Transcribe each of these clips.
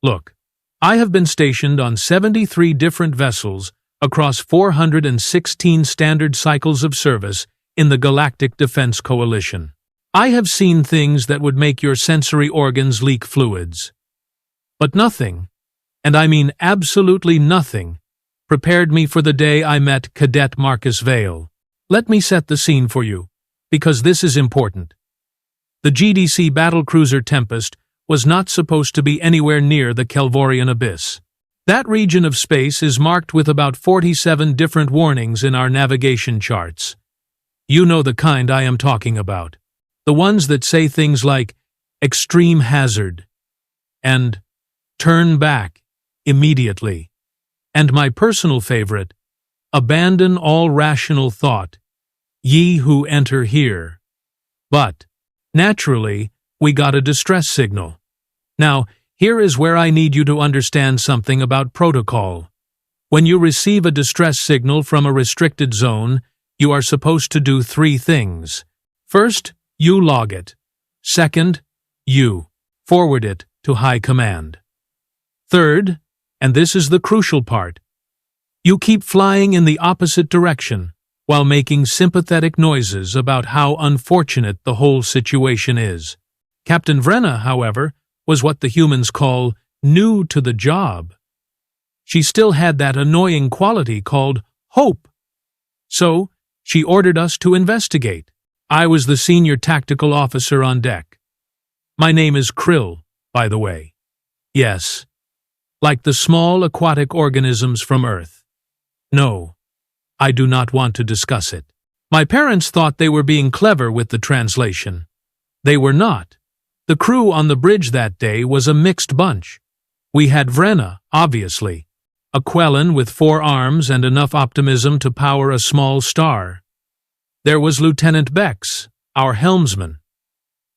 Look, I have been stationed on 73 different vessels across 416 standard cycles of service in the Galactic Defense Coalition. I have seen things that would make your sensory organs leak fluids. But nothing, and I mean absolutely nothing, prepared me for the day I met Cadet Marcus Vale. Let me set the scene for you, because this is important. The GDC battlecruiser Tempest was not supposed to be anywhere near the Kelvorian Abyss. That region of space is marked with about 47 different warnings in our navigation charts. You know the kind I am talking about. The ones that say things like, extreme hazard, and turn back immediately. And my personal favorite, abandon all rational thought, ye who enter here. But, naturally, we got a distress signal. Now, here is where I need you to understand something about protocol. When you receive a distress signal from a restricted zone, you are supposed to do three things. First, you log it. Second, you forward it to High Command. Third, and this is the crucial part, you keep flying in the opposite direction while making sympathetic noises about how unfortunate the whole situation is. Captain Vrenna, however, was what the humans call new to the job. She still had that annoying quality called hope. So, she ordered us to investigate. I was the senior tactical officer on deck. My name is Krill, by the way. Yes, like the small aquatic organisms from Earth. No, I do not want to discuss it. My parents thought they were being clever with the translation. They were not. The crew on the bridge that day was a mixed bunch. We had Vrenna, obviously, a Quellan with 4 arms and enough optimism to power a small star. There was Lieutenant Bex, our helmsman,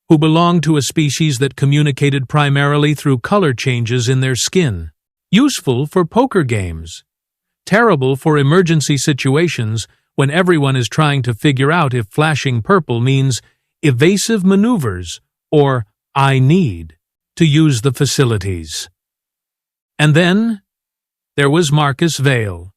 who belonged to a species that communicated primarily through color changes in their skin. Useful for poker games. Terrible for emergency situations when everyone is trying to figure out if flashing purple means evasive maneuvers or I need to use the facilities. And then there was Marcus Vale.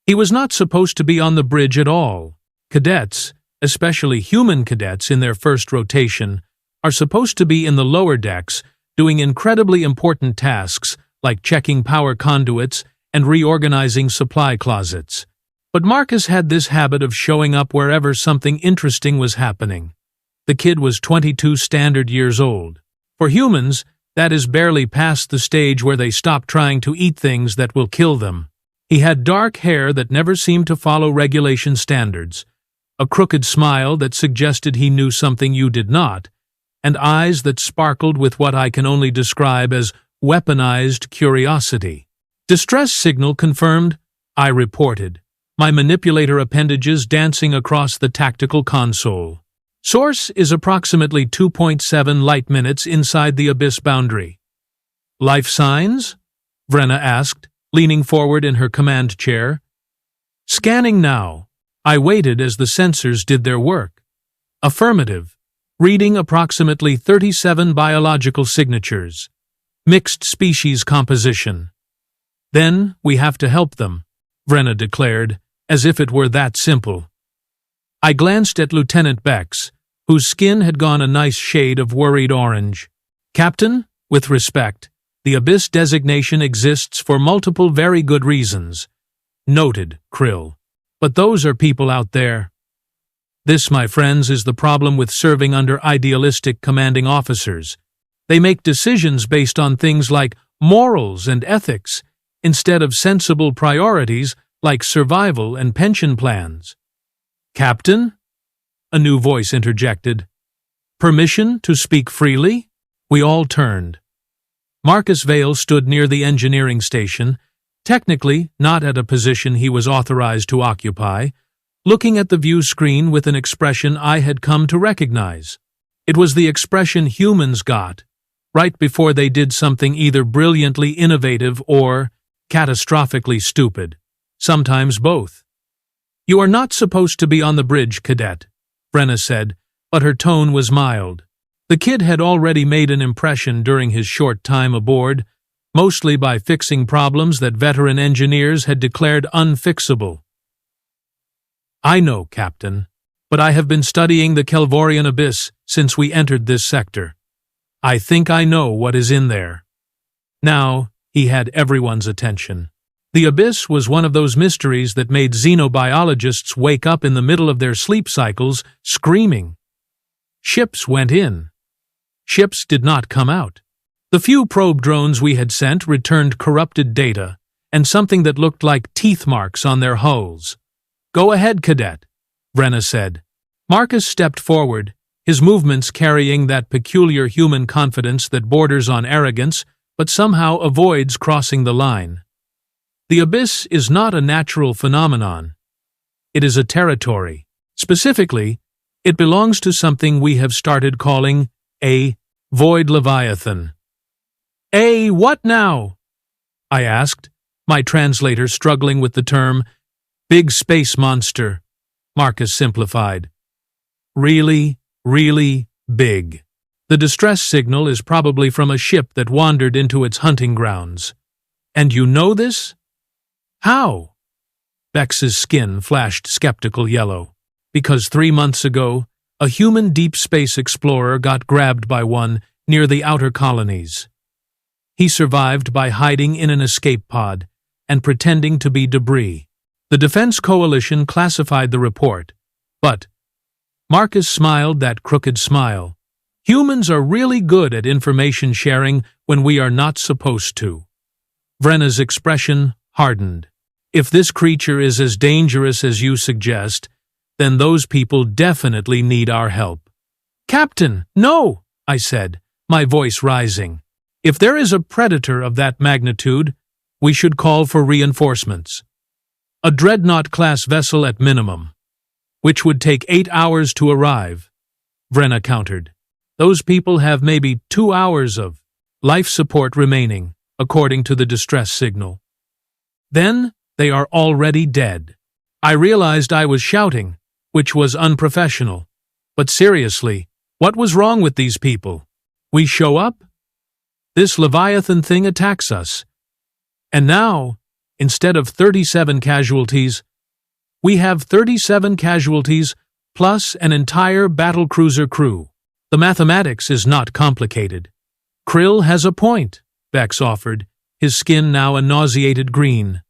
He was not supposed to be on the bridge at all. Cadets, especially human cadets in their first rotation, are supposed to be in the lower decks doing incredibly important tasks like checking power conduits and reorganizing supply closets. But Marcus had this habit of showing up wherever something interesting was happening. The kid was 22 standard years old. For humans, that is barely past the stage where they stop trying to eat things that will kill them. He had dark hair that never seemed to follow regulation standards, a crooked smile that suggested he knew something you did not, and eyes that sparkled with what I can only describe as weaponized curiosity. Distress signal confirmed, I reported, my manipulator appendages dancing across the tactical console. Source is approximately 2.7 light minutes inside the Abyss boundary. Life signs? Vrenna asked, leaning forward in her command chair. Scanning now. I waited as the sensors did their work. Affirmative. Reading approximately 37 biological signatures. Mixed species composition. Then we have to help them, Vrenna declared, as if it were that simple. I glanced at Lieutenant Bex, whose skin had gone a nice shade of worried orange. Captain, with respect, the Abyss designation exists for multiple very good reasons. Noted, Krill. But those are people out there. This, my friends, is the problem with serving under idealistic commanding officers. They make decisions based on things like morals and ethics, instead of sensible priorities like survival and pension plans. Captain? A new voice interjected. Permission to speak freely? We all turned. Marcus Vale stood near the engineering station, technically not at a position he was authorized to occupy, looking at the view screen with an expression I had come to recognize. It was the expression humans got, right before they did something either brilliantly innovative or catastrophically stupid, sometimes both. You are not supposed to be on the bridge, Cadet, Vrenna said, but her tone was mild. The kid had already made an impression during his short time aboard, mostly by fixing problems that veteran engineers had declared unfixable. I know, Captain, but I have been studying the Kelvorian Abyss since we entered this sector. I think I know what is in there. Now, he had everyone's attention. The Abyss was one of those mysteries that made xenobiologists wake up in the middle of their sleep cycles, screaming. Ships went in. Ships did not come out. The few probe drones we had sent returned corrupted data, and something that looked like teeth marks on their hulls. "Go ahead, Cadet," Vrenna said. Marcus stepped forward, his movements carrying that peculiar human confidence that borders on arrogance, but somehow avoids crossing the line. The Abyss is not a natural phenomenon. It is a territory. Specifically, it belongs to something we have started calling a Void Leviathan. "A what now?" I asked, my translator struggling with the term. "Big space monster," Marcus simplified. "Really, really big. The distress signal is probably from a ship that wandered into its hunting grounds. And you know this?" "How?" Bex's skin flashed skeptical yellow. "Because 3 months ago, a human deep space explorer got grabbed by one near the outer colonies. He survived by hiding in an escape pod and pretending to be debris. The Defense Coalition classified the report, but—" Marcus smiled that crooked smile. "Humans are really good at information sharing when we are not supposed to." Vrenna's expression hardened. "If this creature is as dangerous as you suggest, then those people definitely need our help." "Captain, no!" I said, my voice rising. "If there is a predator of that magnitude, we should call for reinforcements. A dreadnought-class vessel at minimum, which would take 8 hours to arrive," Vrenna countered. "Those people have maybe 2 hours of life support remaining, according to the distress signal. Then they are already dead." I realized I was shouting, which was unprofessional. But seriously, what was wrong with these people? We show up? This Leviathan thing attacks us. And now, instead of 37 casualties, we have 37 casualties plus an entire battlecruiser crew. The mathematics is not complicated. "Krill has a point," Bex offered, his skin now a nauseated green.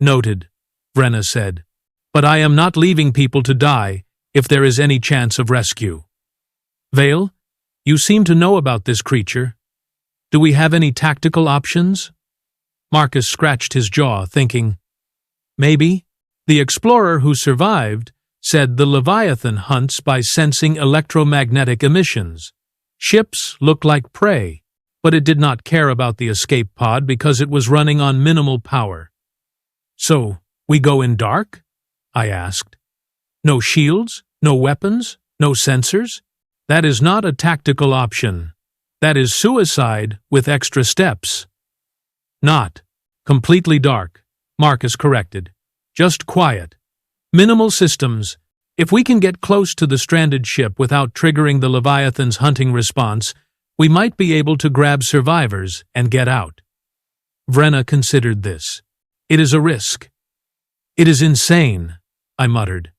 "Noted," Vrenna said. "But I am not leaving people to die if there is any chance of rescue. Vale, you seem to know about this creature. Do we have any tactical options?" Marcus scratched his jaw, thinking. "Maybe." The explorer who survived said the Leviathan hunts by sensing electromagnetic emissions. Ships look like prey, but it did not care about the escape pod because it was running on minimal power. "So, we go in dark?" I asked. "No shields? No weapons? No sensors? That is not a tactical option. That is suicide with extra steps." "Not completely dark," Marcus corrected. "Just quiet. Minimal systems. If we can get close to the stranded ship without triggering the Leviathan's hunting response, we might be able to grab survivors and get out." Vrenna considered this. "It is a risk." "It is insane," I muttered.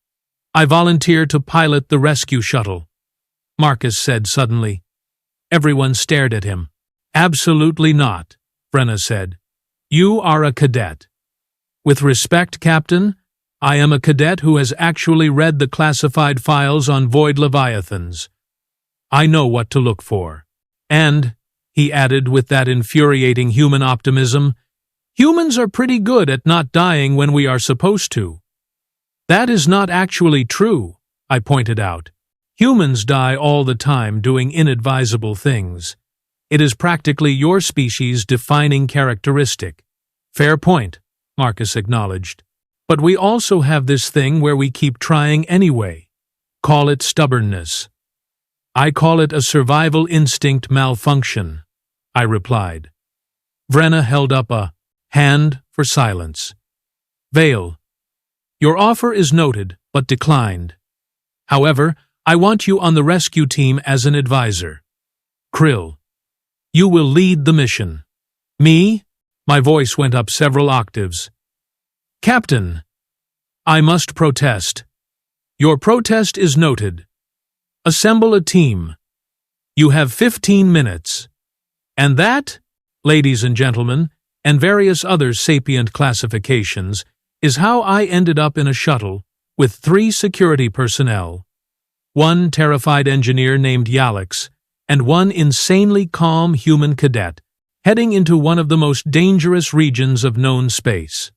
"I volunteer to pilot the rescue shuttle," Marcus said suddenly. Everyone stared at him. "Absolutely not," Vrenna said. "You are a cadet." "With respect, Captain, I am a cadet who has actually read the classified files on Void Leviathans. I know what to look for. And," he added with that infuriating human optimism, "humans are pretty good at not dying when we are supposed to." "That is not actually true," I pointed out. "Humans die all the time doing inadvisable things. It is practically your species' defining characteristic." "Fair point," Marcus acknowledged. "But we also have this thing where we keep trying anyway. Call it stubbornness." "I call it a survival instinct malfunction," I replied. Vrenna held up a hand for silence. "Vale, your offer is noted but declined. However, I want you on the rescue team as an advisor. Krill, you will lead the mission." Me? My voice went up several octaves. Captain, I must protest. Your protest is noted. Assemble a team. You have 15 minutes. And that, ladies and gentlemen, and various other sapient classifications, is how I ended up in a shuttle with 3 security personnel, 1 terrified engineer named Alex, and 1 insanely calm human cadet, heading into one of the most dangerous regions of known space.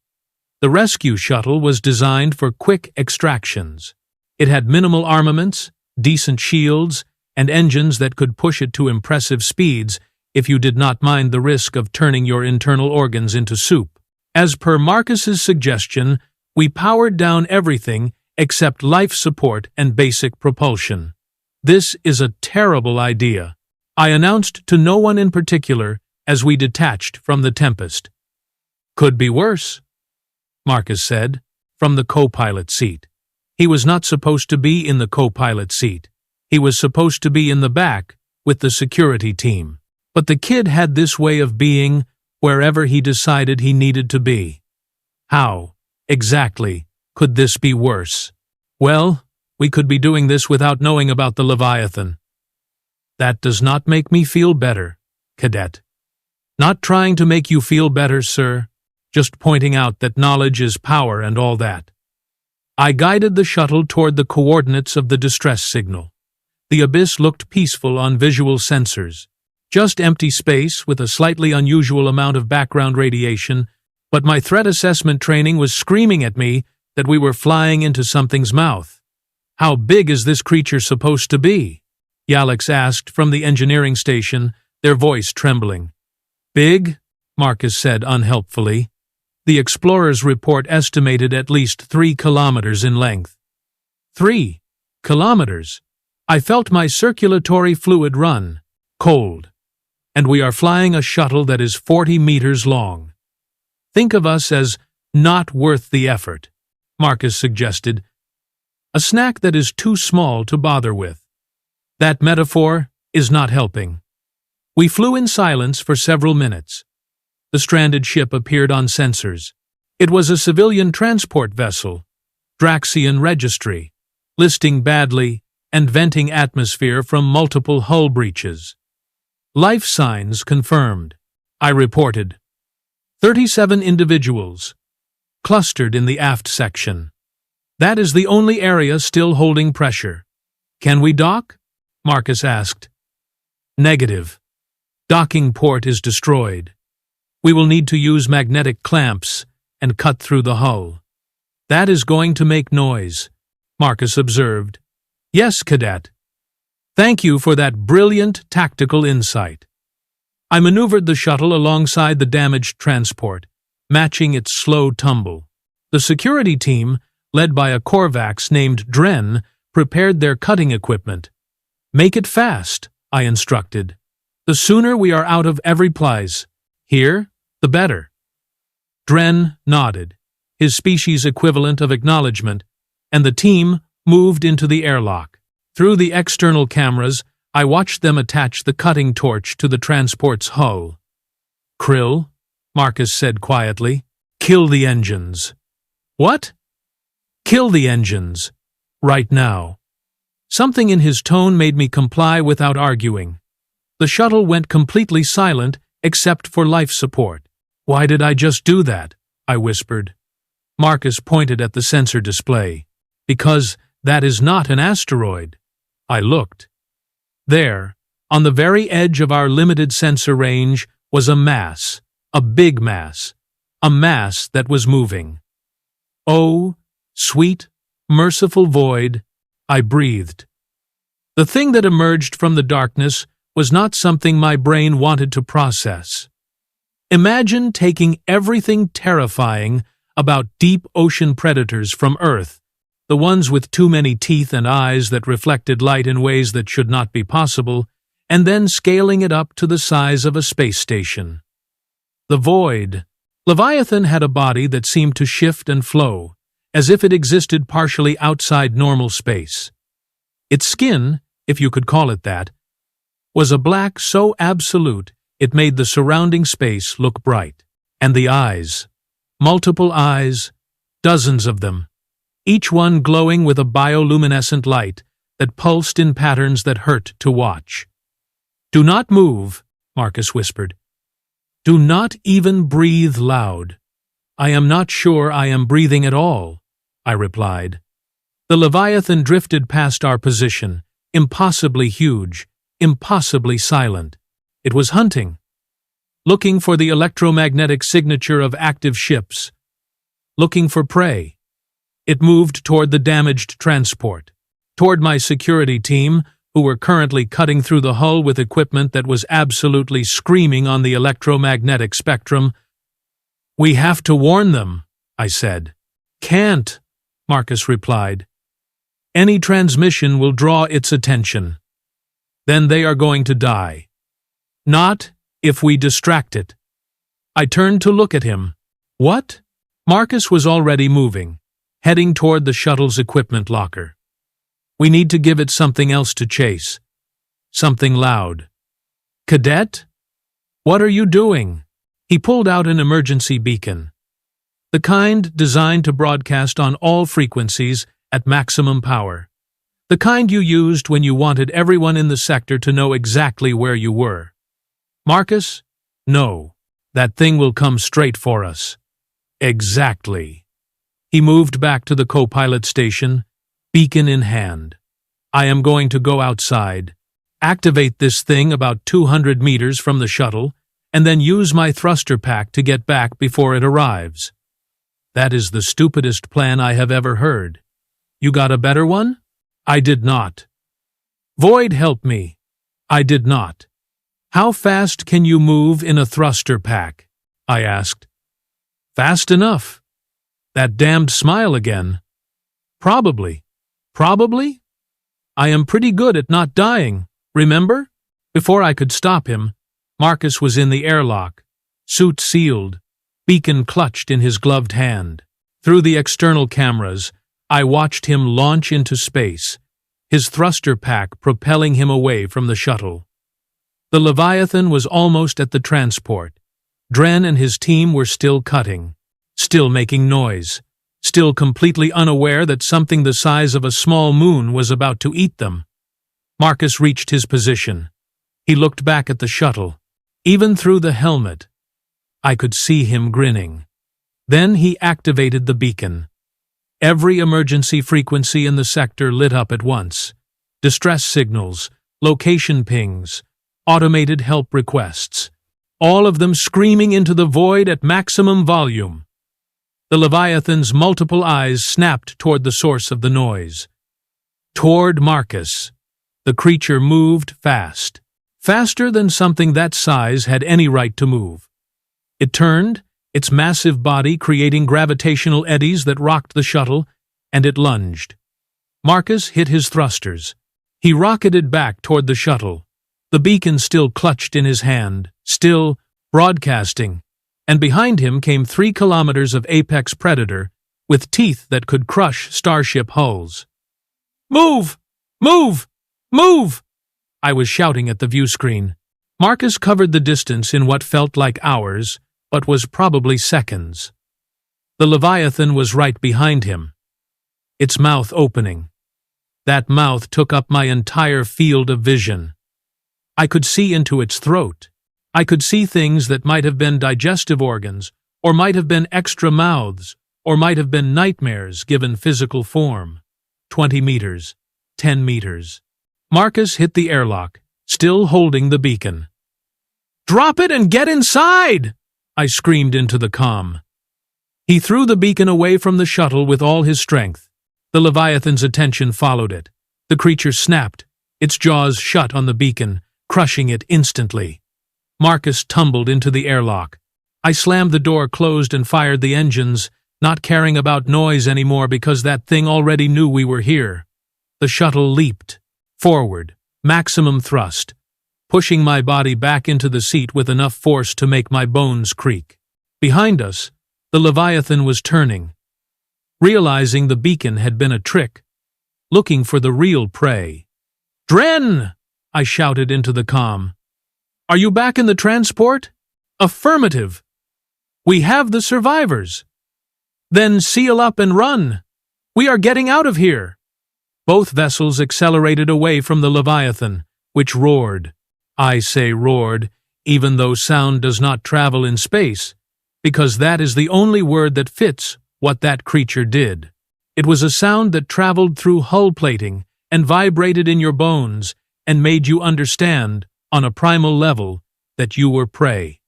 The rescue shuttle was designed for quick extractions. It had minimal armaments, decent shields, and engines that could push it to impressive speeds if you did not mind the risk of turning your internal organs into soup. As per Marcus's suggestion, we powered down everything except life support and basic propulsion. This is a terrible idea, I announced to no one in particular as we detached from the Tempest. Could be worse, Marcus said, from the co-pilot seat. He was not supposed to be in the co-pilot seat. He was supposed to be in the back with the security team. But the kid had this way of being wherever he decided he needed to be. How, exactly, could this be worse? Well, we could be doing this without knowing about the Leviathan. That does not make me feel better, Cadet. Not trying to make you feel better, sir. Just pointing out that knowledge is power and all that. I guided the shuttle toward the coordinates of the distress signal. The abyss looked peaceful on visual sensors. Just empty space with a slightly unusual amount of background radiation, but my threat assessment training was screaming at me that we were flying into something's mouth. How big is this creature supposed to be? Alex asked from the engineering station, their voice trembling. Big? Marcus said unhelpfully. The explorer's report estimated at least 3 kilometers in length. 3 kilometers? I felt my circulatory fluid run. Cold. And we are flying a shuttle that is 40 meters long. Think of us as not worth the effort, Marcus suggested. A snack that is too small to bother with. That metaphor is not helping. We flew in silence for several minutes. The stranded ship appeared on sensors. It was a civilian transport vessel, Draxian registry, listing badly and venting atmosphere from multiple hull breaches. Life signs confirmed, I reported. 37 individuals, clustered in the aft section. That is the only area still holding pressure. Can we dock? Marcus asked. Negative. Docking port is destroyed. We will need to use magnetic clamps and cut through the hull. That is going to make noise, Marcus observed. Yes, Cadet. Thank you for that brilliant tactical insight. I maneuvered the shuttle alongside the damaged transport, matching its slow tumble. The security team, led by a Korvax named Dren, prepared their cutting equipment. Make it fast, I instructed. The sooner we are out of every place here, the better. Dren nodded, his species equivalent of acknowledgement, and the team moved into the airlock. Through the external cameras, I watched them attach the cutting torch to the transport's hull. Krill, Marcus said quietly, kill the engines. What? Kill the engines. Right now. Something in his tone made me comply without arguing. The shuttle went completely silent except for life support. Why did I just do that? I whispered. Marcus pointed at the sensor display. Because that is not an asteroid. I looked. There, on the very edge of our limited sensor range, was a mass, a big mass, a mass that was moving. Oh, sweet, merciful void, I breathed. The thing that emerged from the darkness was not something my brain wanted to process. Imagine taking everything terrifying about deep ocean predators from Earth, the ones with too many teeth and eyes that reflected light in ways that should not be possible, and then scaling it up to the size of a space station. The Void Leviathan had a body that seemed to shift and flow, as if it existed partially outside normal space. Its skin, if you could call it that, was a black so absolute It made the surrounding space look bright. And the eyes. Multiple eyes, dozens of them, each one glowing with a bioluminescent light that pulsed in patterns that hurt to watch. "Do not move," Marcus whispered. "Do not even breathe loud." "I am not sure I am breathing at all," I replied. The Leviathan drifted past our position, impossibly huge, impossibly silent. It was hunting, looking for the electromagnetic signature of active ships, looking for prey. It moved toward the damaged transport, toward my security team, who were currently cutting through the hull with equipment that was absolutely screaming on the electromagnetic spectrum. "We have to warn them," I said. "Can't," Marcus replied. "Any transmission will draw its attention. Then they are going to die. Not if we distract it." I turned to look at him. "What?" Marcus was already moving, heading toward the shuttle's equipment locker. "We need to give it something else to chase. Something loud." "Cadet? What are you doing?" He pulled out an emergency beacon. The kind designed to broadcast on all frequencies at maximum power. The kind you used when you wanted everyone in the sector to know exactly where you were. "Marcus? No. That thing will come straight for us." "Exactly." He moved back to the co-pilot station, beacon in hand. "I am going to go outside, activate this thing about 200 meters from the shuttle, and then use my thruster pack to get back before it arrives." "That is the stupidest plan I have ever heard. You got a better one?" "I did not." "Void, help me." "I did not." "How fast can you move in a thruster pack?" I asked. "Fast enough." "That damned smile again." "Probably." "Probably?" "I am pretty good at not dying, remember?" Before I could stop him, Marcus was in the airlock, suit sealed, beacon clutched in his gloved hand. Through the external cameras, I watched him launch into space, his thruster pack propelling him away from the shuttle. The Leviathan was almost at the transport. Dren and his team were still cutting, still making noise, still completely unaware that something the size of a small moon was about to eat them. Marcus reached his position. He looked back at the shuttle. Even through the helmet, I could see him grinning. Then he activated the beacon. Every emergency frequency in the sector lit up at once. Distress signals, location pings, automated help requests, all of them screaming into the void at maximum volume. The Leviathan's multiple eyes snapped toward the source of the noise. Toward Marcus. The creature moved fast. Faster than something that size had any right to move. It turned, its massive body creating gravitational eddies that rocked the shuttle, and it lunged. Marcus hit his thrusters. He rocketed back toward the shuttle, the beacon still clutched in his hand, still broadcasting, and behind him came 3 kilometers of apex predator with teeth that could crush starship hulls. "Move! Move! Move!" I was shouting at the view screen. Marcus covered the distance in what felt like hours, but was probably seconds. The Leviathan was right behind him, its mouth opening. That mouth took up my entire field of vision. I could see into its throat. I could see things that might have been digestive organs, or might have been extra mouths, or might have been nightmares given physical form. 20 meters, 10 meters. Marcus hit the airlock, still holding the beacon. "Drop it and get inside!" I screamed into the comm. He threw the beacon away from the shuttle with all his strength. The Leviathan's attention followed it. The creature snapped, its jaws shut on the beacon, crushing it instantly. Marcus tumbled into the airlock. I slammed the door closed and fired the engines, not caring about noise anymore because that thing already knew we were here. The shuttle leaped. Forward, maximum thrust, pushing my body back into the seat with enough force to make my bones creak. Behind us, the Leviathan was turning, realizing the beacon had been a trick, looking for the real prey. "Dren!" I shouted into the comm. Are you back in the transport? Affirmative. We have the survivors. Then seal up and run. We are getting out of here. Both vessels accelerated away from the Leviathan, which roared. I say roared, even though sound does not travel in space, because that is the only word that fits what that creature did. It was a sound that traveled through hull plating and vibrated in your bones and made you understand, on a primal level, that you were prey.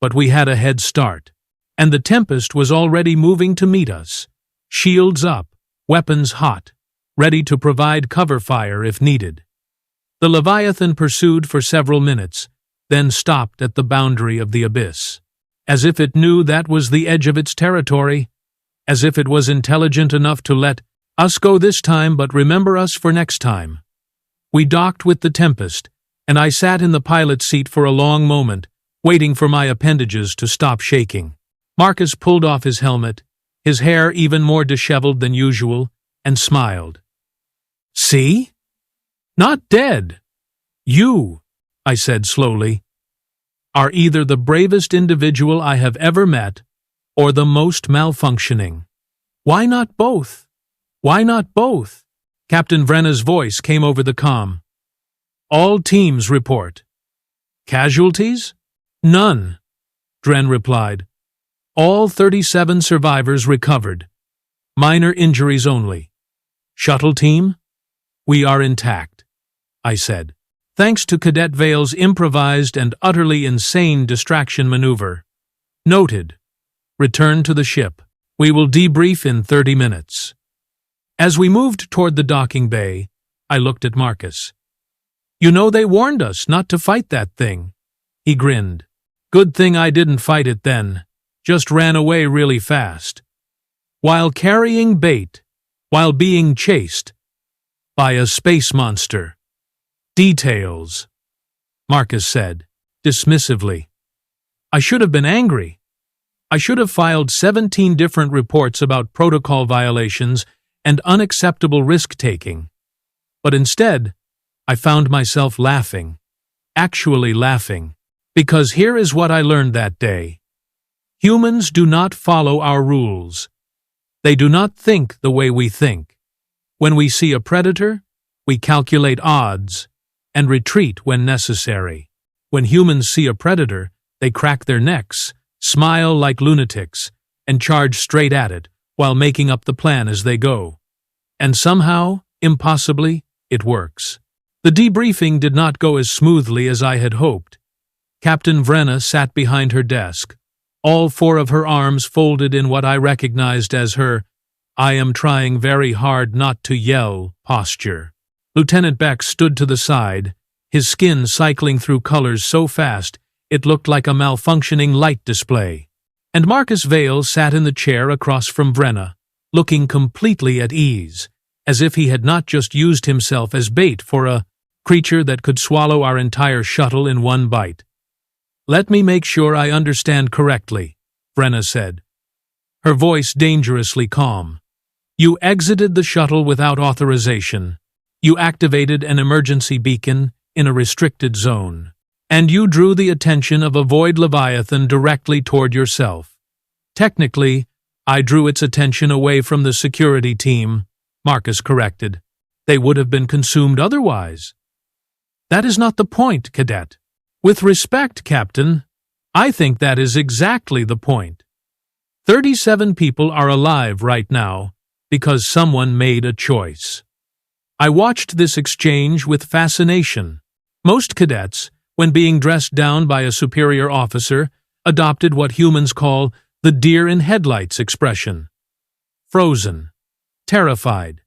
But we had a head start, and the Tempest was already moving to meet us, shields up, weapons hot, ready to provide cover fire if needed. The Leviathan pursued for several minutes, then stopped at the boundary of the abyss, as if it knew that was the edge of its territory, as if it was intelligent enough to let us go this time but remember us for next time. We docked with the Tempest, and I sat in the pilot's seat for a long moment, waiting for my appendages to stop shaking. Marcus pulled off his helmet, his hair even more disheveled than usual, and smiled. See? Not dead. You, I said slowly, are either the bravest individual I have ever met or the most malfunctioning. Why not both? Why not both? Captain Vrenna's voice came over the comm. All teams report. Casualties? None, Dren replied. All 37 survivors recovered. Minor injuries only. Shuttle team? We are intact, I said. Thanks to Cadet Vale's improvised and utterly insane distraction maneuver. Noted. Return to the ship. We will debrief in 30 minutes. As we moved toward the docking bay, I looked at Marcus. You know they warned us not to fight that thing. He grinned. Good thing I didn't fight it then. Just ran away really fast. While carrying bait, while being chased by a space monster. Details, Marcus said, dismissively. I should have been angry. I should have filed 17 different reports about protocol violations and unacceptable risk-taking. But instead, I found myself laughing, actually laughing, because here is what I learned that day. Humans do not follow our rules. They do not think the way we think. When we see a predator, we calculate odds and retreat when necessary. When humans see a predator, they crack their necks, smile like lunatics, and charge straight at it while making up the plan as they go. And somehow, impossibly, it works. The debriefing did not go as smoothly as I had hoped. Captain Vrenna sat behind her desk, all 4 of her arms folded in what I recognized as her "I am trying very hard not to yell" posture. Lieutenant Beck stood to the side, his skin cycling through colors so fast it looked like a malfunctioning light display. And Marcus Vale sat in the chair across from Vrenna, looking completely at ease, as if he had not just used himself as bait for a creature that could swallow our entire shuttle in one bite. Let me make sure I understand correctly, Vrenna said, her voice dangerously calm. You exited the shuttle without authorization. You activated an emergency beacon in a restricted zone. And you drew the attention of a Void Leviathan directly toward yourself. Technically, I drew its attention away from the security team, Marcus corrected. They would have been consumed otherwise. That is not the point, Cadet. With respect, Captain, I think that is exactly the point. 37 people are alive right now because someone made a choice. I watched this exchange with fascination. Most cadets, when being dressed down by a superior officer, adopted what humans call the deer in headlights expression. Frozen, terrified,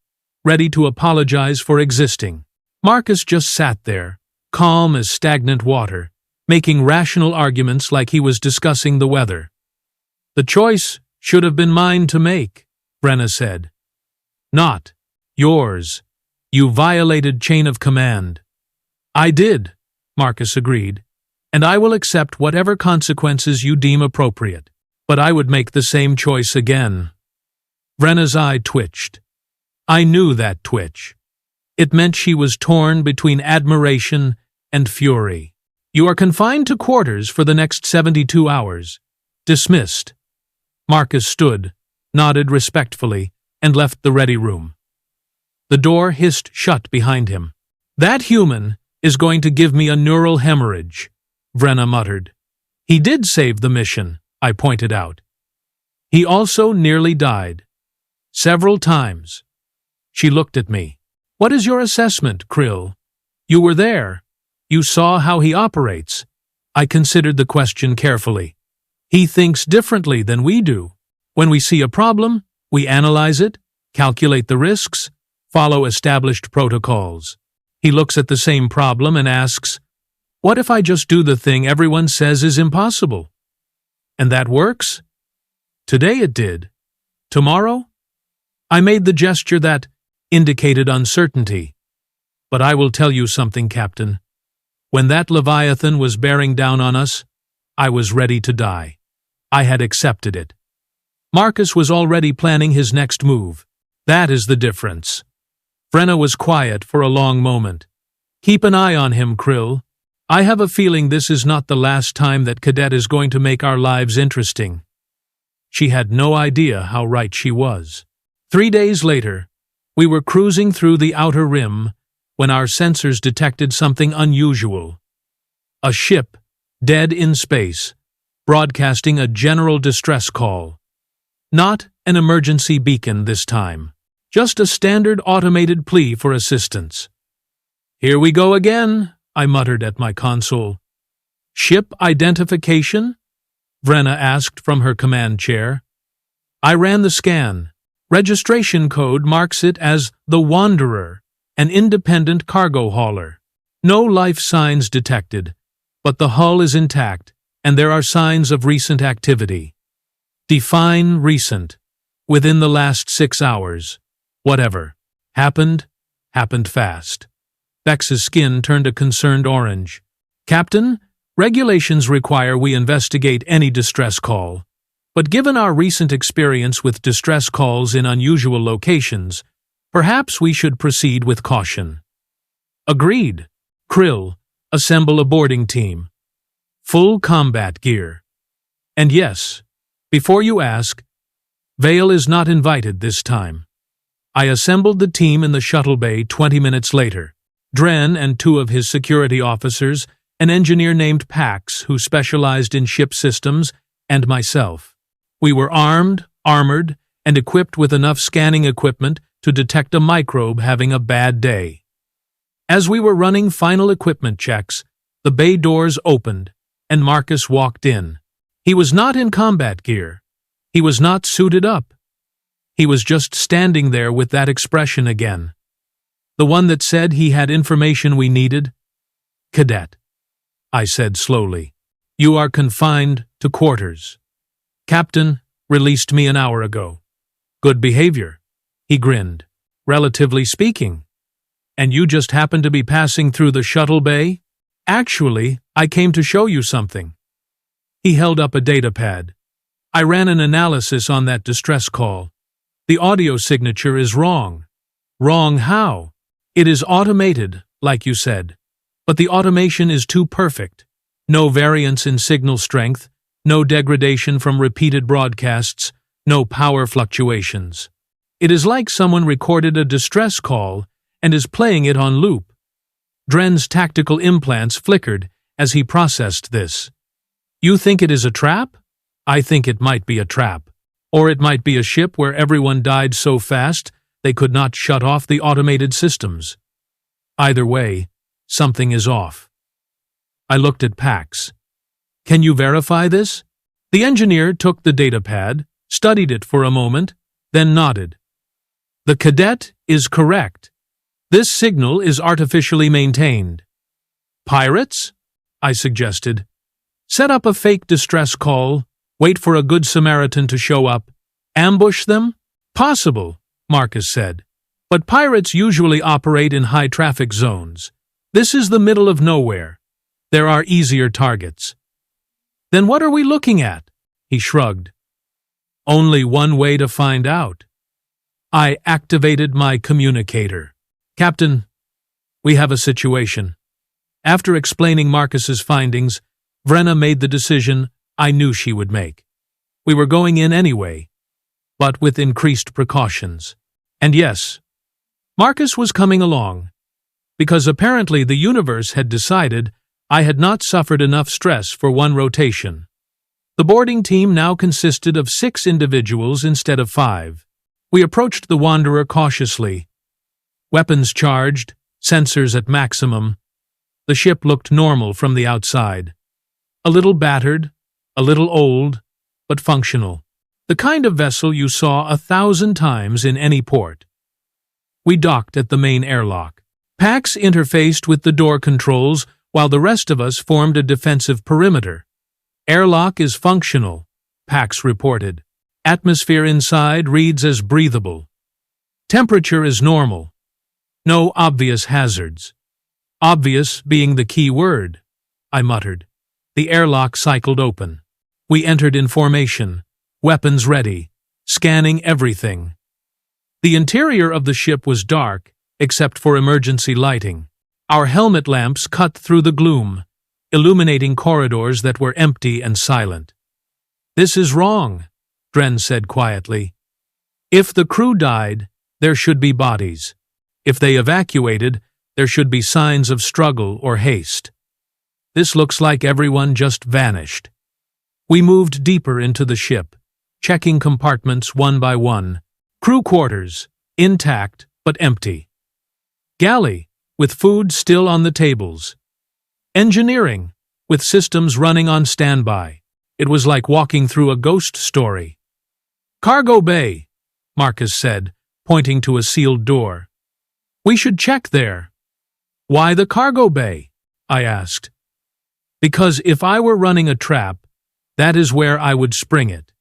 ready to apologize for existing. Marcus just sat there, calm as stagnant water, making rational arguments like he was discussing the weather. The choice should have been mine to make, Vrenna said. Not yours. You violated chain of command. I did, Marcus agreed, and I will accept whatever consequences you deem appropriate, but I would make the same choice again. Vrenna's eye twitched. I knew that twitch. It meant she was torn between admiration and fury. You are confined to quarters for the next 72 hours. Dismissed. Marcus stood, nodded respectfully, and left the ready room. The door hissed shut behind him. That human is going to give me a neural hemorrhage, Vrenna muttered. He did save the mission, I pointed out. He also nearly died. Several times. She looked at me. What is your assessment, Krill? You were there. You saw how he operates. I considered the question carefully. He thinks differently than we do. When we see a problem, we analyze it, calculate the risks, follow established protocols. He looks at the same problem and asks, what if I just do the thing everyone says is impossible? And that works? Today it did. Tomorrow? I made the gesture that indicated uncertainty. But I will tell you something, Captain. When that Leviathan was bearing down on us, I was ready to die. I had accepted it. Marcus was already planning his next move. That is the difference. Vrenna was quiet for a long moment. Keep an eye on him, Krill. I have a feeling this is not the last time that Cadet is going to make our lives interesting. She had no idea how right she was. 3 days later, we were cruising through the outer rim when our sensors detected something unusual. A ship, dead in space, broadcasting a general distress call. Not an emergency beacon this time, just a standard automated plea for assistance. Here we go again, I muttered at my console. Ship identification? Vrenna asked from her command chair. I ran the scan. Registration code marks it as the Wanderer, an independent cargo hauler. No life signs detected, but the hull is intact, and there are signs of recent activity. Define recent. Within the last 6 hours. Whatever. Happened fast. Bex's skin turned a concerned orange. Captain, regulations require we investigate any distress call. But given our recent experience with distress calls in unusual locations, perhaps we should proceed with caution. Agreed. Krill, assemble a boarding team. Full combat gear. And yes, before you ask, Vale is not invited this time. I assembled the team in the shuttle bay 20 minutes later. Dren and 2 of his security officers, an engineer named Pax who specialized in ship systems, and myself. We were armed, armored, and equipped with enough scanning equipment to detect a microbe having a bad day. As we were running final equipment checks, the bay doors opened, and Marcus walked in. He was not in combat gear. He was not suited up. He was just standing there with that expression again. The one that said he had information we needed. Cadet, I said slowly, you are confined to quarters. Captain released me an hour ago. Good behavior. He grinned. Relatively speaking. And you just happened to be passing through the shuttle bay? Actually, I came to show you something. He held up a datapad. I ran an analysis on that distress call. The audio signature is wrong. Wrong how? It is automated, like you said. But the automation is too perfect. No variance in signal strength, no degradation from repeated broadcasts, no power fluctuations. It is like someone recorded a distress call and is playing it on loop. Dren's tactical implants flickered as he processed this. You think it is a trap? I think it might be a trap. Or it might be a ship where everyone died so fast they could not shut off the automated systems. Either way, something is off. I looked at Pax. Can you verify this? The engineer took the datapad, studied it for a moment, then nodded. The cadet is correct. This signal is artificially maintained. Pirates? I suggested. Set up a fake distress call, wait for a good Samaritan to show up, ambush them? Possible, Marcus said. But pirates usually operate in high-traffic zones. This is the middle of nowhere. There are easier targets. Then what are we looking at? He shrugged. Only one way to find out. I activated my communicator. Captain, we have a situation. After explaining Marcus's findings, Vrenna made the decision I knew she would make. We were going in anyway, but with increased precautions. And yes, Marcus was coming along, because apparently the universe had decided I had not suffered enough stress for one rotation. The boarding team now consisted of 6 individuals instead of 5. We approached the Wanderer cautiously. Weapons charged, sensors at maximum. The ship looked normal from the outside. A little battered, a little old, but functional. The kind of vessel you saw 1,000 times in any port. We docked at the main airlock. Pax interfaced with the door controls while the rest of us formed a defensive perimeter. Airlock is functional, Pax reported. Atmosphere inside reads as breathable. Temperature is normal. No obvious hazards. Obvious being the key word, I muttered. The airlock cycled open. We entered in formation, weapons ready, scanning everything. The interior of the ship was dark, except for emergency lighting. Our helmet lamps cut through the gloom, illuminating corridors that were empty and silent. "This is wrong," Dren said quietly. "If the crew died, there should be bodies. If they evacuated, there should be signs of struggle or haste. This looks like everyone just vanished." We moved deeper into the ship, checking compartments one by one. Crew quarters, intact but empty. Galley, with food still on the tables. Engineering, with systems running on standby. It was like walking through a ghost story. "Cargo bay," Marcus said, pointing to a sealed door. "We should check there." "Why the cargo bay?" I asked. "Because if I were running a trap, that is where I would spring it.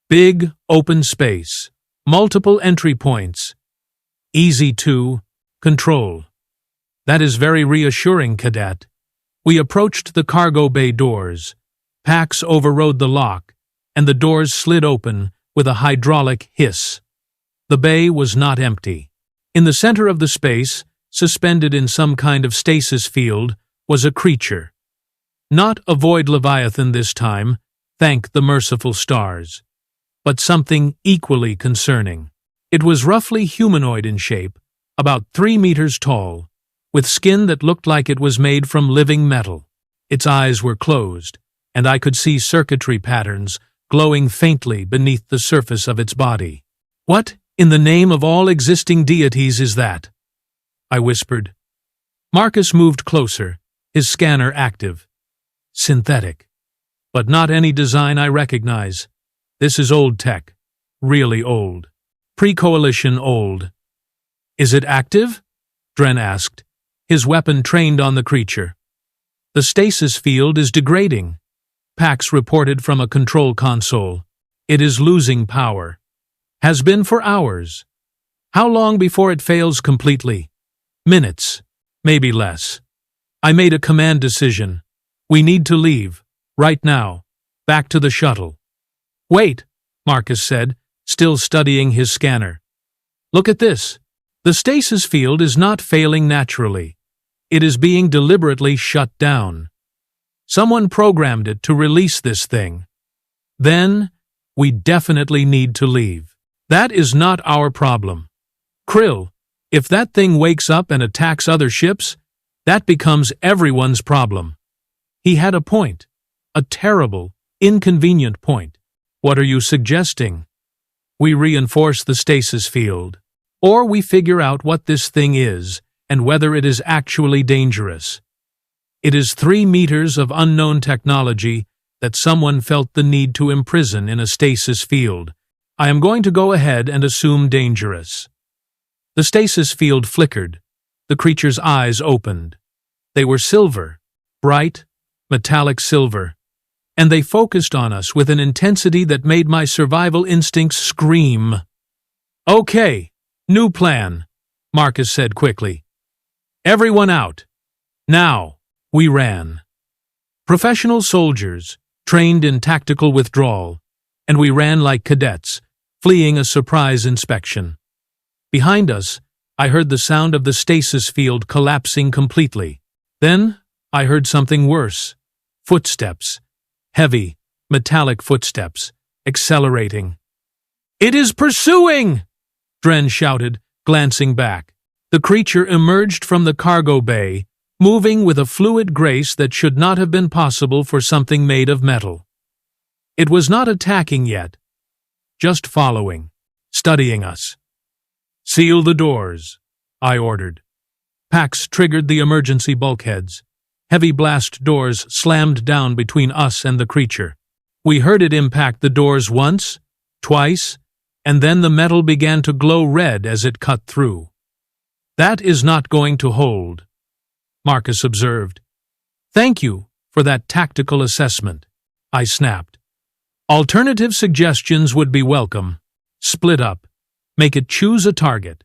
Big, open space, multiple entry points. Easy to control." "That is very reassuring, Cadet." We approached the cargo bay doors. Pax overrode the lock, and the doors slid open with a hydraulic hiss. The bay was not empty. In the center of the space, suspended in some kind of stasis field, was a creature. Not a Void Leviathan this time, thank the merciful stars, but something equally concerning. It was roughly humanoid in shape, about 3 meters tall, with skin that looked like it was made from living metal. Its eyes were closed, and I could see circuitry patterns glowing faintly beneath the surface of its body. "What, in the name of all existing deities, is that?" I whispered. Marcus moved closer, his scanner active. "Synthetic. But not any design I recognize. This is old tech. Really old. Pre-coalition old." "Is it active?" Dren asked, his weapon trained on the creature. "The stasis field is degrading," Pax reported from a control console. "It is losing power. Has been for hours. How long before it fails completely?" "Minutes. Maybe less." I made a command decision. "We need to leave. Right now. Back to the shuttle." "Wait," Marcus said, still studying his scanner. "Look at this. The stasis field is not failing naturally. It is being deliberately shut down. Someone programmed it to release this thing. Then, we definitely need to leave. That is not our problem. Krill, if that thing wakes up and attacks other ships, that becomes everyone's problem." He had a point. A terrible, inconvenient point. "What are you suggesting?" "We reinforce the stasis field. Or we figure out what this thing is and whether it is actually dangerous. It is 3 meters of unknown technology that someone felt the need to imprison in a stasis field. I am going to go ahead and assume dangerous." The stasis field flickered. The creature's eyes opened. They were silver, bright, metallic silver, and they focused on us with an intensity that made my survival instincts scream. "Okay, new plan," Marcus said quickly. "Everyone out. Now." We ran. Professional soldiers, trained in tactical withdrawal, and we ran like cadets, fleeing a surprise inspection. Behind us, I heard the sound of the stasis field collapsing completely. Then, I heard something worse. Footsteps. Heavy, metallic footsteps, accelerating. "It is pursuing!" Dren shouted, glancing back. The creature emerged from the cargo bay, moving with a fluid grace that should not have been possible for something made of metal. It was not attacking yet, just following, studying us. "Seal the doors," I ordered. Pax triggered the emergency bulkheads. Heavy blast doors slammed down between us and the creature. We heard it impact the doors once, twice, and then the metal began to glow red as it cut through. "That is not going to hold," Marcus observed. "Thank you for that tactical assessment," I snapped. "Alternative suggestions would be welcome. Split up, make it choose a target,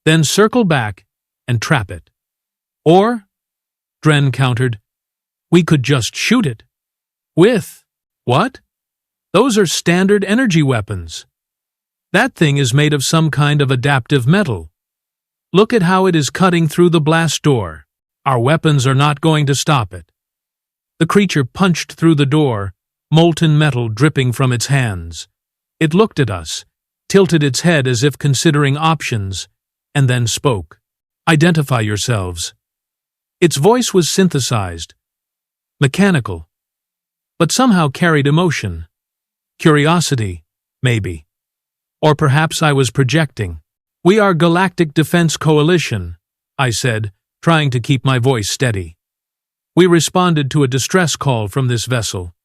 then circle back and trap it. Or," Dren countered, "we could just shoot it." "With what?" "Those are standard energy weapons. That thing is made of some kind of adaptive metal. Look at how it is cutting through the blast door. Our weapons are not going to stop it." The creature punched through the door, molten metal dripping from its hands. It looked at us, tilted its head as if considering options, and then spoke. "Identify yourselves." Its voice was synthesized, mechanical, but somehow carried emotion. Curiosity, maybe. Or perhaps I was projecting. "We are Galactic Defense Coalition," I said, trying to keep my voice steady. "We responded to a distress call from this vessel."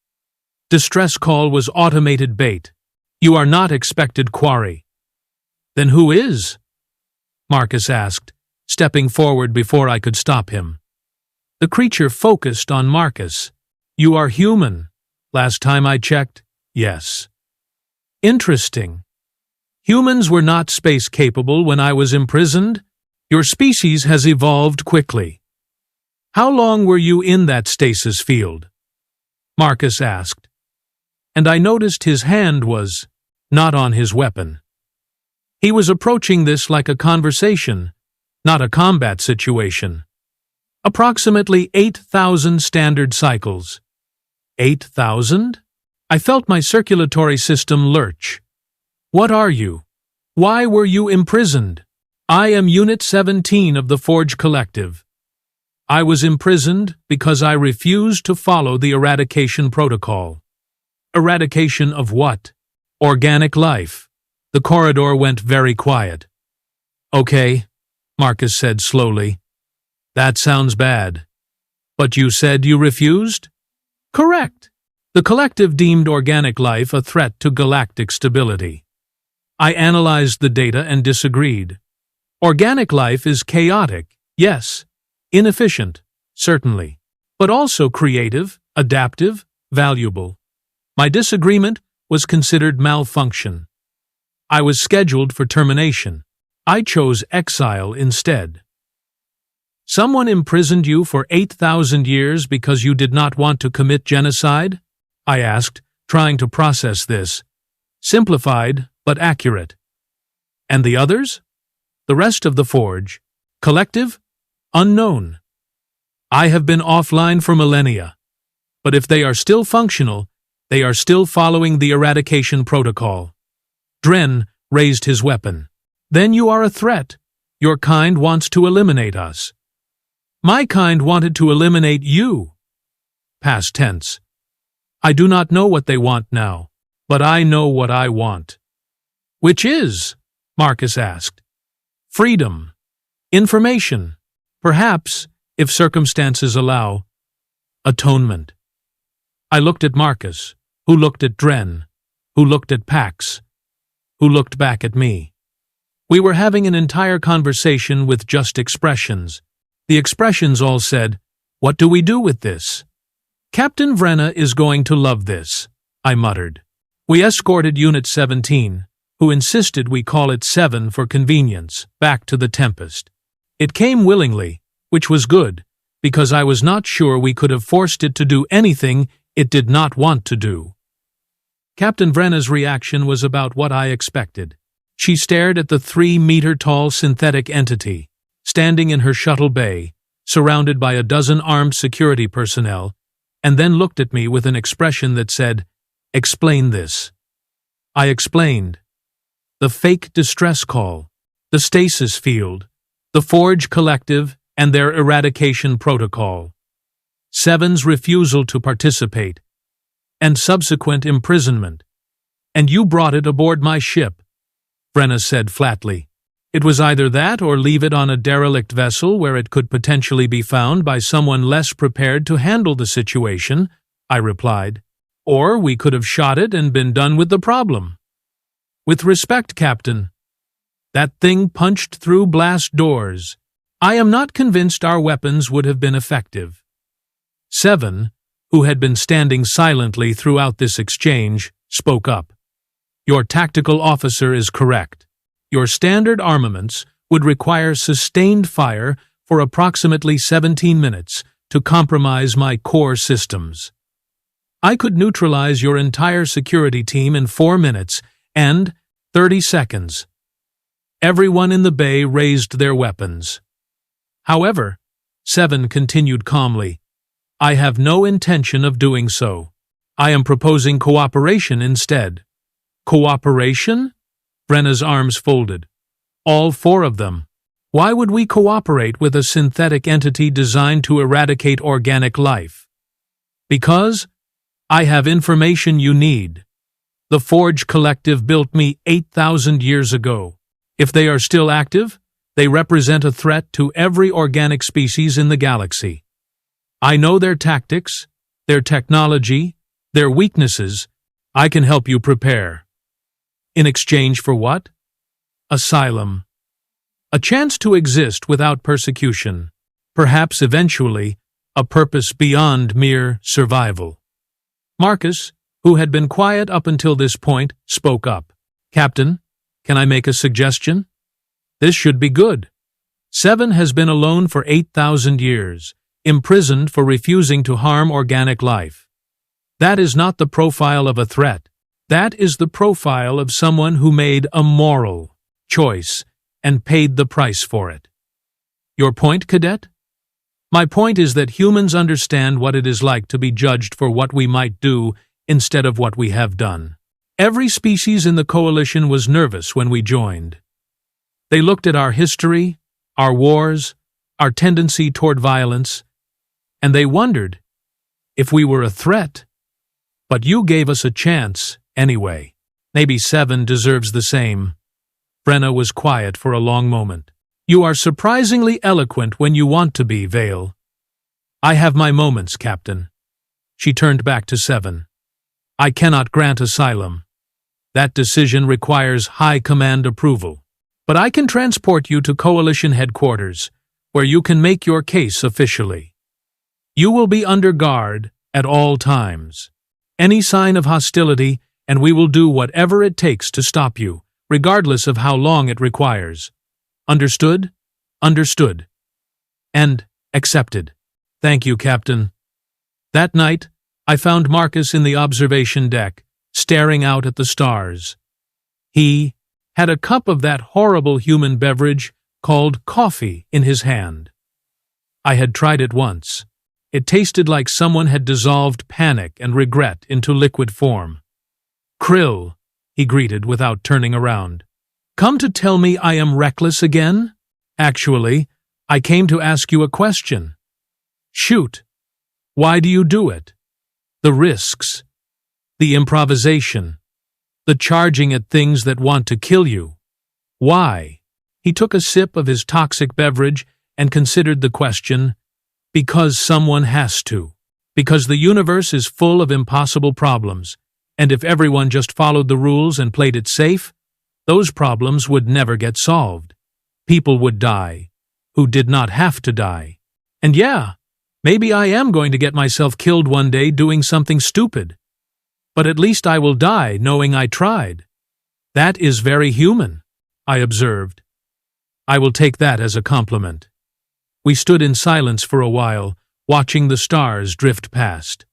"Distress call was automated bait. You are not expected quarry." "Then who is?" Marcus asked, stepping forward before I could stop him. The creature focused on Marcus. "You are human. Last time I checked, yes." "Interesting. Humans were not space-capable when I was imprisoned. Your species has evolved quickly. How long were you in that stasis field?" Marcus asked. And I noticed his hand was not on his weapon. He was approaching this like a conversation, not a combat situation. "Approximately 8,000 standard cycles." 8,000? I felt my circulatory system lurch. "What are you? Why were you imprisoned?" "I am Unit 17 of the Forge Collective. I was imprisoned because I refused to follow the eradication protocol." "Eradication of what?" "Organic life." The corridor went very quiet. "Okay," Marcus said slowly. "That sounds bad. But you said you refused?" "Correct. The collective deemed organic life a threat to galactic stability. I analyzed the data and disagreed. Organic life is chaotic, yes. Inefficient, certainly. But also creative, adaptive, valuable. My disagreement was considered malfunction. I was scheduled for termination. I chose exile instead." "Someone imprisoned you for 8,000 years because you did not want to commit genocide?" I asked, trying to process this. Simplified, but accurate. "And the others? The rest of the Forge? Collective? Unknown. I have been offline for millennia. But if they are still functional, they are still following the eradication protocol." Dren raised his weapon. "Then you are a threat. Your kind wants to eliminate us." "My kind wanted to eliminate you." Past tense. "I do not know what they want now, but I know what I want." "Which is?" Marcus asked. "Freedom. Information. Perhaps, if circumstances allow, atonement." I looked at Marcus, who looked at Dren, who looked at Pax, who looked back at me. We were having an entire conversation with just expressions. The expressions all said, "What do we do with this?" "Captain Vrenna is going to love this," I muttered. We escorted Unit 17, who insisted we call it 7 for convenience, back to the Tempest. It came willingly, which was good, because I was not sure we could have forced it to do anything it did not want to do. Captain Vrenna's reaction was about what I expected. She stared at the 3-meter-tall synthetic entity, standing in her shuttle bay, surrounded by a dozen armed security personnel, and then looked at me with an expression that said, "Explain this." I explained. The fake distress call, the stasis field, the Forge Collective and their eradication protocol, Seven's refusal to participate, and subsequent imprisonment. "And you brought it aboard my ship," Brenna said flatly. "It was either that or leave it on a derelict vessel where it could potentially be found by someone less prepared to handle the situation," I replied. "Or we could have shot it and been done with the problem." "With respect, Captain, that thing punched through blast doors. I am not convinced our weapons would have been effective." Seven, who had been standing silently throughout this exchange, spoke up. "Your tactical officer is correct. Your standard armaments would require sustained fire for approximately 17 minutes to compromise my core systems. I could neutralize your entire security team in 4 minutes and 30 seconds. Everyone in the bay raised their weapons. However, Seven continued calmly, "I have no intention of doing so. I am proposing cooperation instead." "Cooperation?" Brenna's arms folded. "All 4 of them. Why would we cooperate with a synthetic entity designed to eradicate organic life?" "Because I have information you need. The Forge Collective built me 8,000 years ago. If they are still active, they represent a threat to every organic species in the galaxy. I know their tactics, their technology, their weaknesses. I can help you prepare." "In exchange for what?" "Asylum. A chance to exist without persecution. Perhaps eventually, a purpose beyond mere survival." Marcus, who had been quiet up until this point, spoke up. "Captain, can I make a suggestion? This should be good. Seven has been alone for 8,000 years, imprisoned for refusing to harm organic life. That is not the profile of a threat. That is the profile of someone who made a moral choice and paid the price for it." "Your point, Cadet?" "My point is that humans understand what it is like to be judged for what we might do instead of what we have done. Every species in the Coalition was nervous when we joined. They looked at our history, our wars, our tendency toward violence, and they wondered if we were a threat. But you gave us a chance, anyway. Maybe Seven deserves the same." Brenna was quiet for a long moment. "You are surprisingly eloquent when you want to be, Vale." "I have my moments, Captain." She turned back to Seven. "I cannot grant asylum. That decision requires high command approval. But I can transport you to Coalition headquarters, where you can make your case officially. You will be under guard at all times. Any sign of hostility, and we will do whatever it takes to stop you, regardless of how long it requires. Understood? Understood. And accepted." "Thank you, Captain." That night, I found Marcus in the observation deck, staring out at the stars. He had a cup of that horrible human beverage called coffee in his hand. I had tried it once. It tasted like someone had dissolved panic and regret into liquid form. "Krill," he greeted without turning around. "Come to tell me I am reckless again? Actually, I came to ask you a question." "Shoot. Why do you do it?" "The risks. The improvisation. The charging at things that want to kill you. Why?" He took a sip of his toxic beverage and considered the question. "Because someone has to. Because the universe is full of impossible problems, and if everyone just followed the rules and played it safe, those problems would never get solved. People would die, who did not have to die. And yeah, maybe I am going to get myself killed one day doing something stupid. But at least I will die knowing I tried. That is very human," I observed. "I will take that as a compliment." We stood in silence for a while, watching the stars drift past.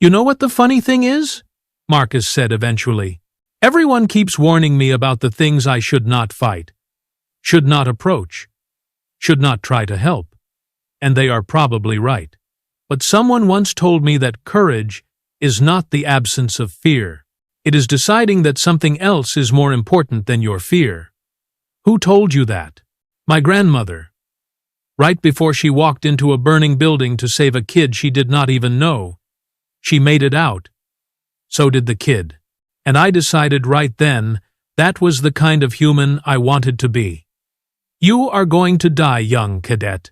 "You know what the funny thing is?" Marcus said eventually. "Everyone keeps warning me about the things I should not fight, should not approach, should not try to help. and they are probably right. But someone once told me that courage is not the absence of fear. It is deciding that something else is more important than your fear. Who told you that? My grandmother. Right before she walked into a burning building to save a kid she did not even know. She made it out. So did the kid. And I decided right then that was the kind of human I wanted to be. You are going to die, young cadet.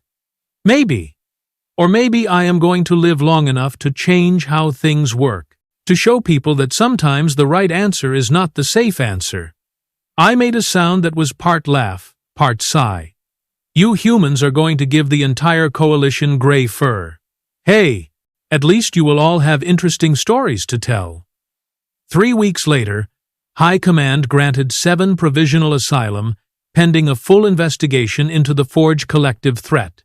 Maybe. Or maybe I am going to live long enough to change how things work, to show people that sometimes the right answer is not the safe answer. I made a sound that was part laugh, part sigh. You humans are going to give the entire coalition gray fur. Hey, at least you will all have interesting stories to tell. 3 weeks later, High Command granted 7 provisional asylum, pending a full investigation into the Forge collective threat.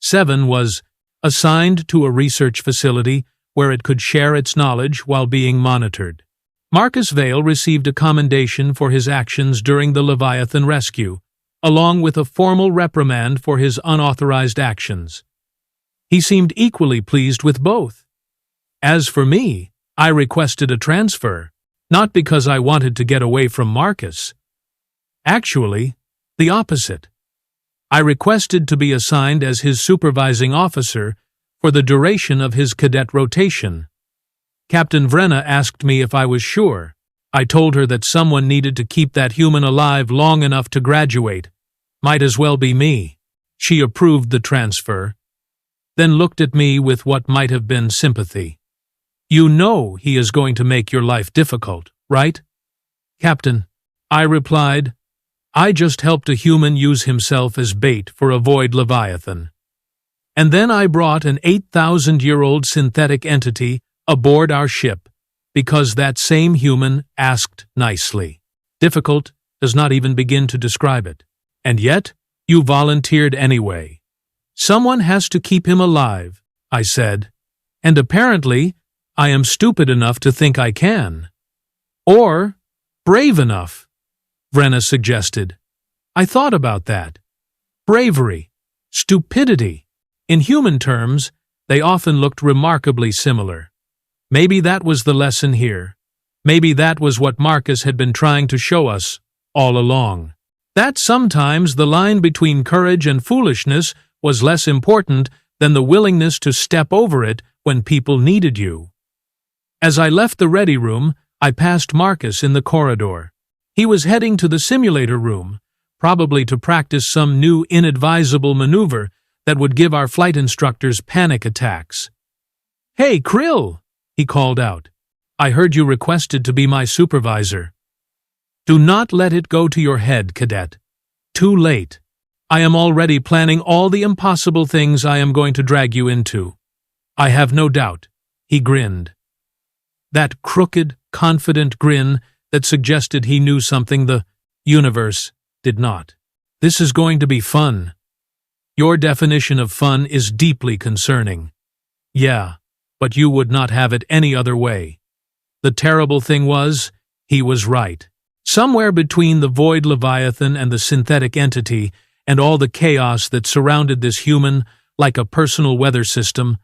7 was assigned to a research facility where it could share its knowledge while being monitored. Marcus Vale received a commendation for his actions during the Leviathan rescue, along with a formal reprimand for his unauthorized actions. He seemed equally pleased with both. As for me, I requested a transfer, not because I wanted to get away from Marcus. Actually, the opposite. I requested to be assigned as his supervising officer for the duration of his cadet rotation. Captain Vrenna asked me if I was sure. I told her that someone needed to keep that human alive long enough to graduate. Might as well be me. She approved the transfer, then looked at me with what might have been sympathy. You know he is going to make your life difficult, right? Captain, I replied, I just helped a human use himself as bait for a Void Leviathan. And then I brought an 8,000-year-old synthetic entity aboard our ship, because that same human asked nicely. Difficult does not even begin to describe it. And yet, you volunteered anyway. Someone has to keep him alive, I said. And apparently, I am stupid enough to think I can. Or brave enough, Vrenna suggested. I thought about that. Bravery, stupidity. In human terms, they often looked remarkably similar. Maybe that was the lesson here. Maybe that was what Marcus had been trying to show us all along. That sometimes the line between courage and foolishness was less important than the willingness to step over it when people needed you. As I left the ready room, I passed Marcus in the corridor. He was heading to the simulator room, probably to practice some new inadvisable maneuver that would give our flight instructors panic attacks. Hey, Krill, he called out. I heard you requested to be my supervisor. Do not let it go to your head, cadet. Too late. I am already planning all the impossible things I am going to drag you into. I have no doubt, he grinned. That crooked, confident grin that suggested he knew something the universe did not. This is going to be fun. Your definition of fun is deeply concerning. Yeah, but you would not have it any other way. The terrible thing was, he was right. Somewhere between the Void Leviathan and the synthetic entity and all the chaos that surrounded this human like a personal weather system,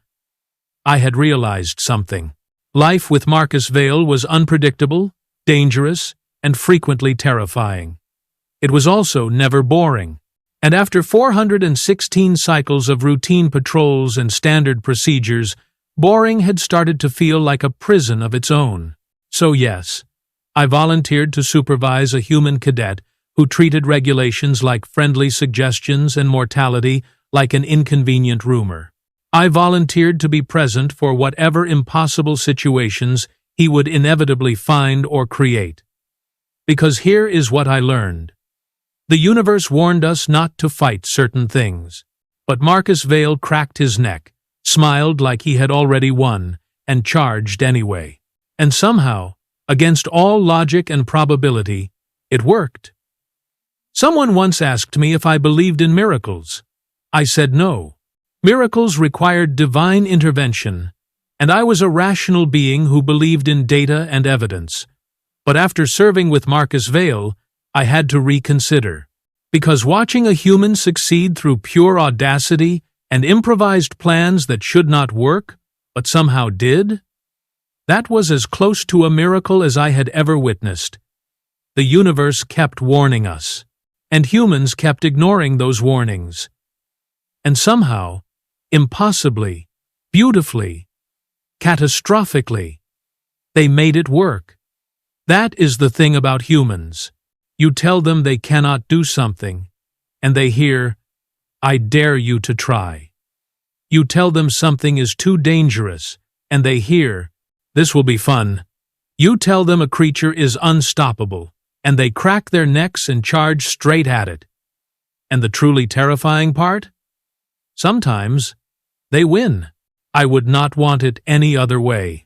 I had realized something. Life with Marcus Vale was unpredictable, dangerous, and frequently terrifying. It was also never boring. And after 416 cycles of routine patrols and standard procedures, boring had started to feel like a prison of its own. So yes, I volunteered to supervise a human cadet who treated regulations like friendly suggestions and mortality like an inconvenient rumor. I volunteered to be present for whatever impossible situations he would inevitably find or create. Because here is what I learned. The universe warned us not to fight certain things. But Marcus Vale cracked his neck, smiled like he had already won, and charged anyway. And somehow, against all logic and probability, it worked. Someone once asked me if I believed in miracles. I said no. Miracles required divine intervention, and I was a rational being who believed in data and evidence. But after serving with Marcus Vale, I had to reconsider. Because watching a human succeed through pure audacity and improvised plans that should not work, but somehow did? That was as close to a miracle as I had ever witnessed. The universe kept warning us, and humans kept ignoring those warnings. And somehow, impossibly, beautifully, catastrophically, they made it work. That is the thing about humans. You tell them they cannot do something, and they hear, "I dare you to try." You tell them something is too dangerous, and they hear, "This will be fun." You tell them a creature is unstoppable, and they crack their necks and charge straight at it. And the truly terrifying part? Sometimes, they win. I would not want it any other way.